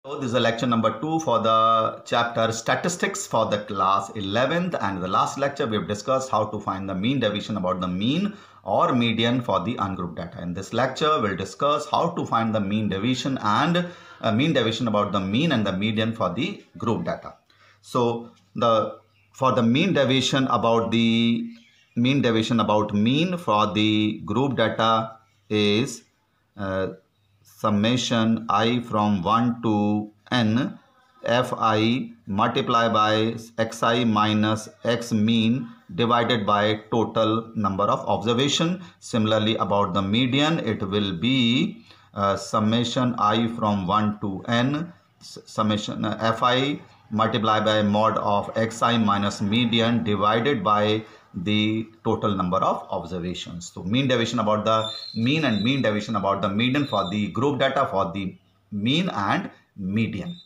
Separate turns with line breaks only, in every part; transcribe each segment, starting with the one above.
So this is lecture number 2 for the chapter statistics for the class 11th, and in the last lecture we have discussed how to find the mean deviation about the mean or median for the ungrouped data. In this lecture we'll discuss how to find the mean deviation and mean deviation about the mean and the median for the group data. So for the mean deviation about mean for the group data is summation I from 1 to n fi multiplied by xi minus x mean divided by total number of observation. Similarly, about the median, it will be summation I from 1 to n summation fi multiplied by mod of xi minus median divided by the total number of observations. So mean deviation about the mean and mean deviation about the median for the group data for the mean and median.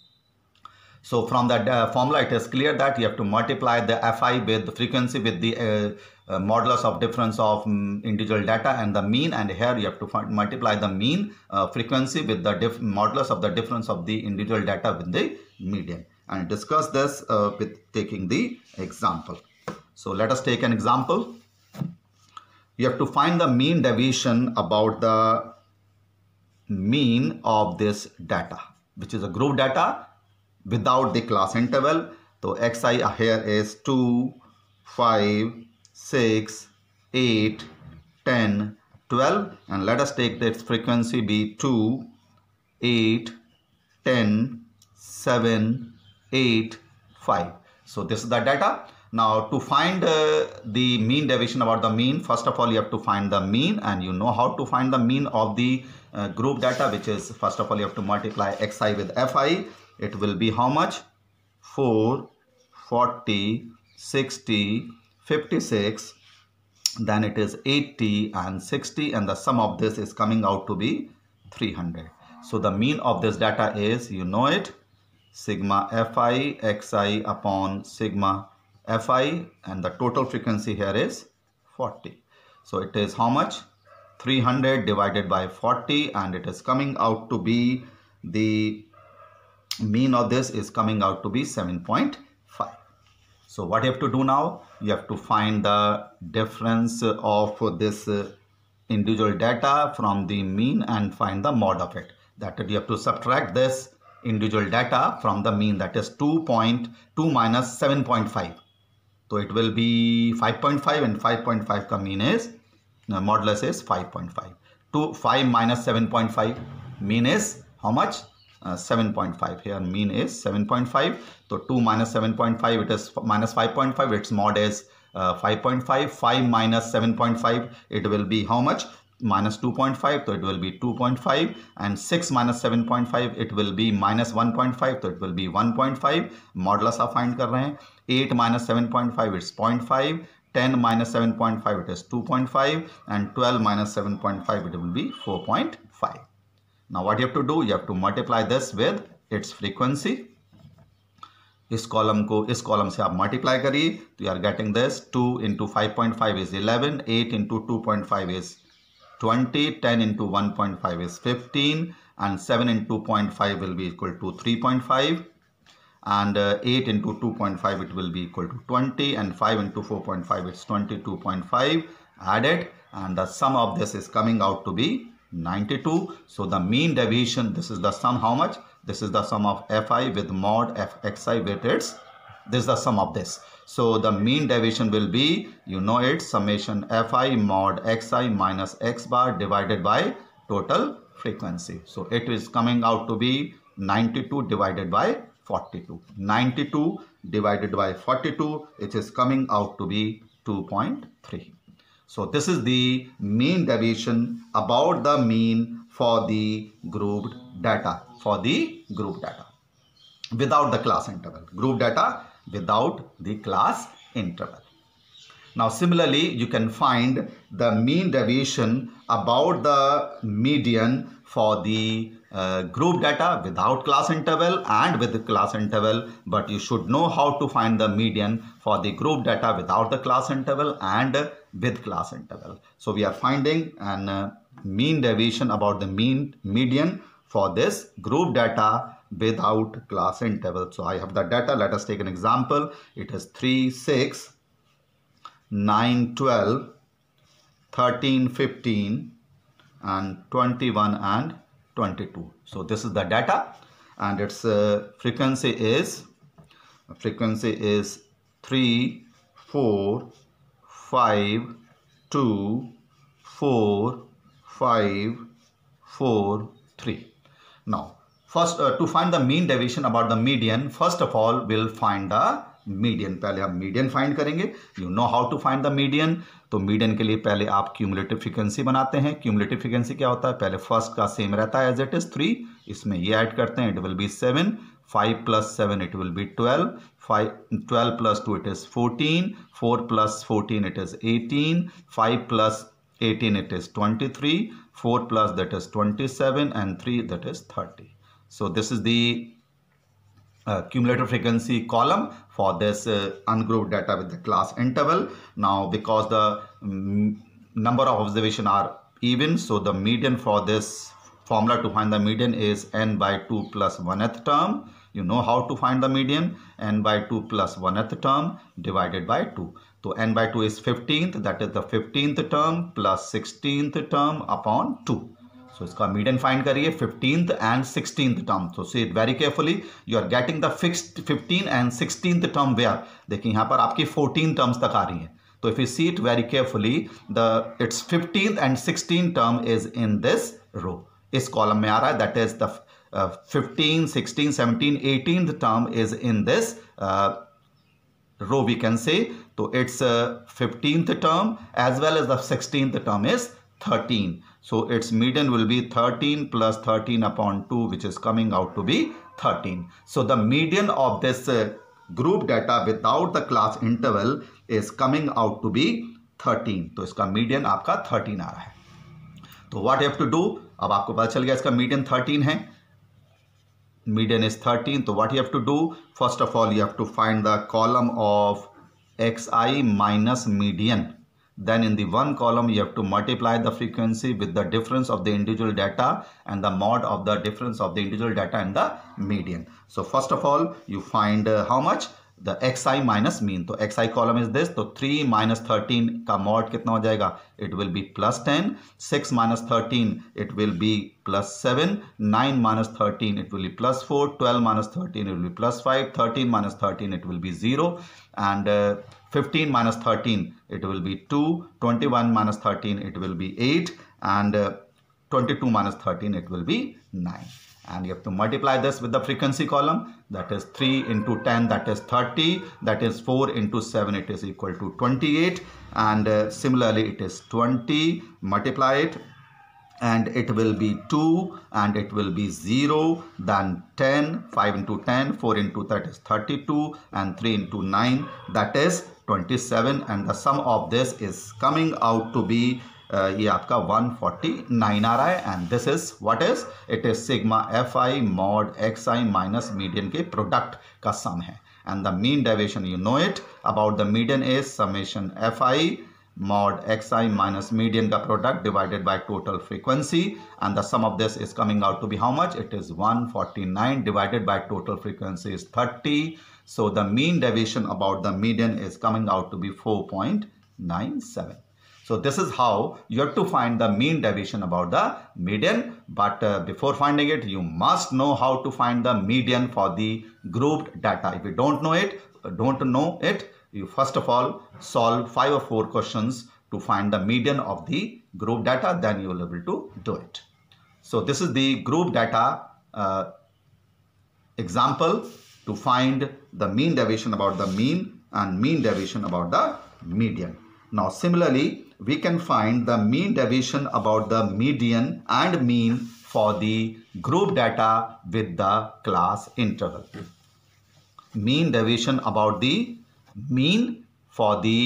So from that formula, it is clear that you have to multiply the fi with the frequency with the modulus of difference of individual data and the mean, and here you have to multiply the mean frequency with the modulus of the difference of the individual data with the median, and discuss this with taking the example. So let us take an example. You have to find the mean deviation about the mean of this data, which is a group data without the class interval. So xi here is 2, 5, 6, 8, 10, 12, and let us take this frequency be 2, 8, 10, 7, 8, 5. So this is the data. Now to find the mean deviation about the mean, first of all you have to find the mean, and you know how to find the mean of the group data, which is first of all you have to multiply xi with fi. It will be how much? 4, 40, 60, 56, then it is 80 and 60, and the sum of this is coming out to be 300. So the mean of this data is, you know it, sigma fi xi upon sigma fi, and the total frequency here is 40. So it is how much? 300 divided by 40, and it is coming out to be, the mean of this is coming out to be 7.5. So what you have to do now? You have to find the difference of this individual data from the mean and find the mod of it. That is, you have to subtract this individual data from the mean, that is 2.2 minus 7.5. So it will be 5.5, and 5.5 ka mean is, modulus is 5.5. 5 minus 7.5, mean is how much? 7.5. Here mean is 7.5. So 2 minus 7.5, it is minus 5.5. Its mod is 5.5. 5 minus 7.5, it will be how much? Minus 2.5. So it will be 2.5. And 6 minus 7.5, it will be minus 1.5. So it will be 1.5. Modulus आप find कर रहे हैं. 8 minus 7.5, it's 0.5. 10 minus 7.5, it is 2.5. And 12 minus 7.5, it will be 4.5. Now what you have to do? You have to multiply this with its frequency. इस column को इस column से आप multiply करिए, तो you are getting this. 2 into 5.5 is 11, 8 into 2.5 is 20, 10 into 1.5 is 15, and 7 into 0.5 will be equal to 3.5, and 8 into 2.5 it will be equal to 20, and 5 into 4.5 it's 22.5 added, and the sum of this is coming out to be 92. So the mean deviation, this is the sum, how much? This is the sum of fi with mod xi with its, this is the sum of this. So the mean deviation will be, you know it, summation fi mod xi minus x bar divided by total frequency. So it is coming out to be 92 divided by 42. 92 divided by 42, it is coming out to be 2.3. So this is the mean deviation about the mean for the grouped data, without the class interval. Group data without the class interval. Now similarly, you can find the mean deviation about the median for the group data without class interval and with the class interval, but you should know how to find the median for the group data without the class interval and with class interval. So we are finding an mean deviation about the median for this group data without class interval. So I have the data. Let us take an example. It is 3, 6, 9, 12, 13, 15 and 21 and 22. So this is the data, and its frequency is 3, 4, 5, 2, 4, 5, 4, 3. Now first to find the mean deviation about the median, first of all we'll find the median. पहले हम median find करेंगे. You know how to find the median. तो median के लिए पहले आप cumulative frequency बनाते हैं. क्यूमुलेटिव फ्रीक्वेंसी क्या होता है? पहले फर्स्ट का सेम रहता है एज इट इज 3, इसमें ये ऐड करते हैं, it will be 7, 5 + 7 it will be 12, 12 + 2 it is 14, 4 + 14 it is 18, 5 + 18 it is 23, 4 plus that is 27 and 3 that is 30. So this is the cumulative frequency column for this ungrouped data with the class interval. Now because the number of observation are even, so the median for this formula to find the median is n by 2 plus 1th term. You know how to find the median, n by 2 plus 1th term divided by 2. So n by 2 is 15th, that is the 15th term plus 16th term upon 2. So इसका median find करिए 15th and 16th term. So see it very carefully. You are getting the fixed 15 and 16th term where? देखिए यहाँ पर आपकी 14 terms तक आ रही हैं. So if you see it very carefully, its 15th and 16th term is in this row. इस column में आ रहा है, that is the 15, 16, 17, 18th term is in this row we can say. So its 15th term as well as the 16th term is 13. So its median will be 13 plus 13 upon 2, which is coming out to be 13. So the median of this group data without the class interval is coming out to be 13. तो इसका median आपका 13 आ रहा है. तो what you have to do? अब आपको पता चल गया इसका median 13 है. Median is 13. So what you have to do? First of all, you have to find the column of xi minus median. Then in the one column you have to multiply the frequency with the difference of the individual data and the mod of the difference of the individual data and the median. So first of all you find how much? The xi minus mean. तो xi column is this. तो 3 minus 13 का mod कितना हो जाएगा? It will be plus 10. 6 minus 13 it will be plus 7. 9 minus 13 it will be plus 4. 12 minus 13 it will be plus 5. 13 minus 13 it will be 0. And 15 minus 13 it will be 2. 21 minus 13 it will be 8. And 22 minus 13 it will be 9. And you have to multiply this with the frequency column, that is 3 into 10 that is 30, that is 4 into 7 it is equal to 28, and similarly it is 20, multiply it and it will be 2 and it will be 0, then 10, 5 into 10, 4 into that is 32 and 3 into 9 that is 27, and the sum of this is coming out to be ये आपका 149 आ रहा है. And this is what is? It is sigma fi mod xi minus median के product का सम है. And the mean deviation you know it about the median is summation fi mod xi minus median का product divided by total frequency, and the sum of this is coming out to be how much? It is 149 divided by total frequency is 30. So the mean deviation about the median is coming out to be 4.97. So this is how you have to find the mean deviation about the median. But before finding it, you must know how to find the median for the grouped data. If you don't know it, you first of all solve 5 or 4 questions to find the median of the group data. Then you will be able to do it. So this is the group data example to find the mean deviation about the mean and mean deviation about the median. Now similarly, we can find the mean deviation about the median and mean for the group data with the class interval. Mean deviation about the mean for the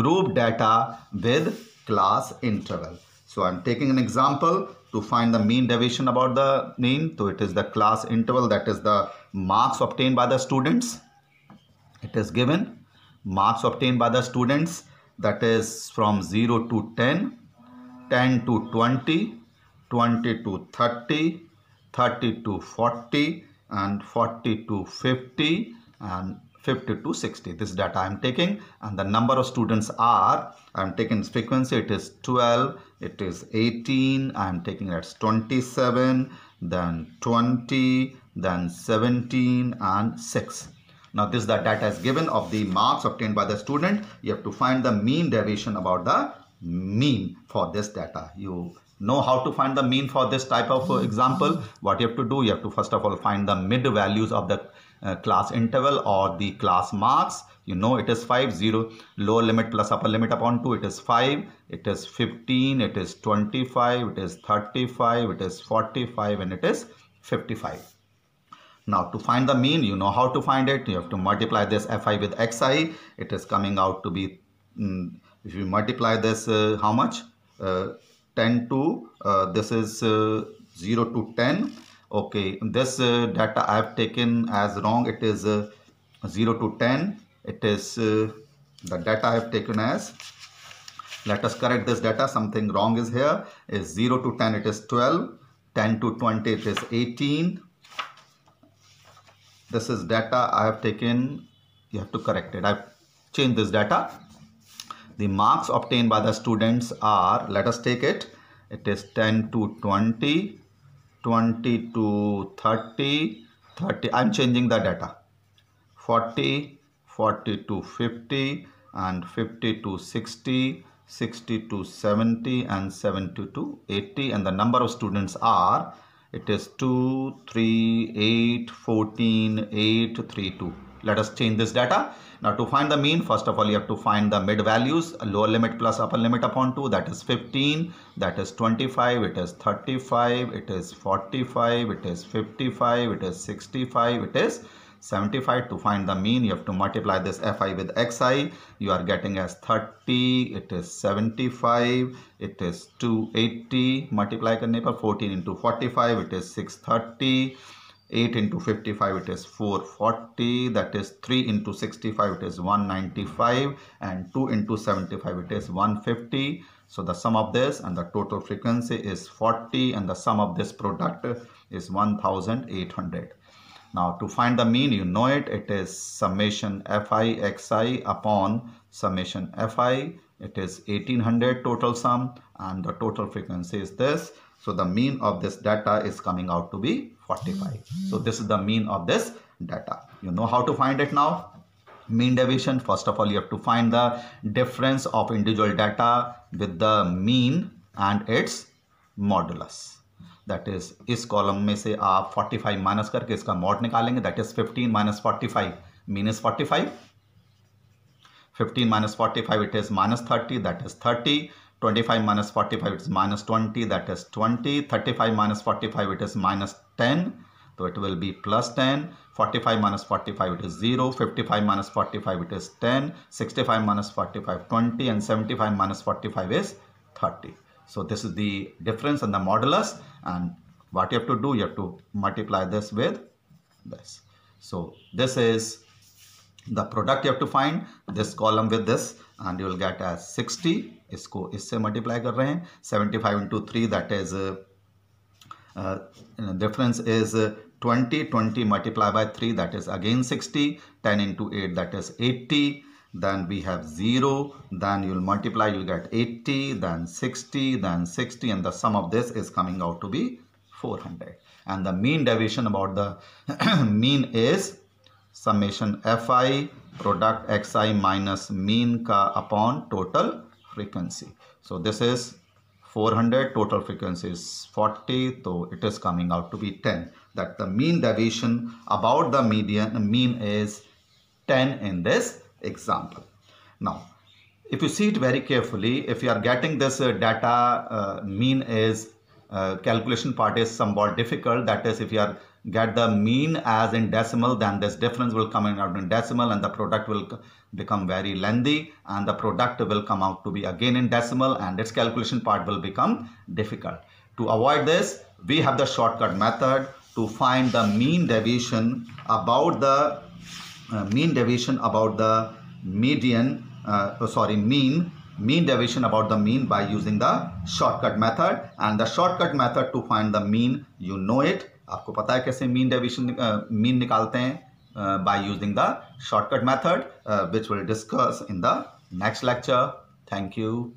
group data with class interval. So I'm taking an example to find the mean deviation about the mean. So it is the class interval, that is the marks obtained by the students. It is given marks obtained by the students, that is from 0 to 10, 10 to 20, 20 to 30, 30 to 40, and 40 to 50 and 50 to 60. This data I am taking, and the number of students are, I am taking frequency, it is 12, it is 18, I am taking that's 27, then 20, then 17 and 6. Now this the data is given of the marks obtained by the student. You have to find the mean deviation about the mean for this data. You know how to find the mean for this type of example. What you have to do, you have to first of all find the mid values of the class interval or the class marks. You know it is 5, 0, lower limit plus upper limit upon 2, it is 5, it is 15, it is 25, it is 35, it is 45 and it is 55. Now to find the mean, you know how to find it. You have to multiply this fi with xi. It is coming out to be, if you multiply this, how much? 10 to, this is 0 to 10. Okay, this data I have taken as wrong. It is 0 to 10. It is the data I have taken as, let us correct this data. Something wrong is here. Is 0 to 10 it is 12. 10 to 20 it is 18. This is data I have taken. You have to correct it. I have changed this data. The marks obtained by the students are, let us take it. It is 10 to 20, 20 to 30, 30. I am changing the data. 40, 40 to 50 and 50 to 60, 60 to 70 and 70 to 80. And the number of students are, it is 2, 3, 8, 14, 8, 3, 2. Let us change this data. Now to find the mean, first of all you have to find the mid values, lower limit plus upper limit upon 2, that is 15, that is 25, it is 35, it is 45, it is 55, it is 65, it is 75. To find the mean, you have to multiply this fi with xi. You are getting as 30, it is 75, it is 280, multiply karne par 14 into 45, it is 630, 8 into 55, it is 440, that is 3 into 65, it is 195, and 2 into 75, it is 150. So the sum of this and the total frequency is 40, and the sum of this product is 1800. Now to find the mean, you know it, it is summation fi xi upon summation fi. It is 1800 total sum, and the total frequency is this. So the mean of this data is coming out to be 45. So this is the mean of this data. You know how to find it now. Mean deviation, first of all you have to find the difference of individual data with the mean and its modulus. That is, इस column में से आप 45 minus करके इसका mod निकालेंगे. That is 15 minus 45. Mean is 45. 15 minus 45, it is minus 30. That is 30. 25 minus 45, it is minus 20. That is 20. 35 minus 45, it is minus 10. So it will be plus 10. 45 minus 45, it is 0. 55 minus 45, it is 10. 65 minus 45, 20. And 75 minus 45 is 30. So this is the difference in the modulus, and what you have to do, you have to multiply this with this. So this is the product you have to find, this column with this, and you will get as 60. इसको इससे multiply कर रहे हैं. 75 into 3, that is difference is 20. 20 multiplied by 3, that is again 60. 10 into 8, that is 80. Then we have 0, then you will multiply, you will get 80, then 60, then 60, and the sum of this is coming out to be 400. And the mean deviation about the mean is summation fi product xi minus mean ka upon total frequency. So this is 400, total frequency is 40, so it is coming out to be 10. That the mean deviation about the mean is 10 in this example. Now if you see it very carefully, if you are getting this data, mean is calculation part is somewhat difficult. That is, if you are get the mean as in decimal, then this difference will come out in decimal, and the product will become very lengthy, and the product will come out to be again in decimal, and its calculation part will become difficult. To avoid this, we have the shortcut method to find the mean deviation about the mean deviation about the median, mean deviation about the mean by using the shortcut method. And the shortcut method to find the mean, you know it, आपको पता है कैसे mean निकालते हैं by using the shortcut method, which will discuss in the next lecture. Thank you.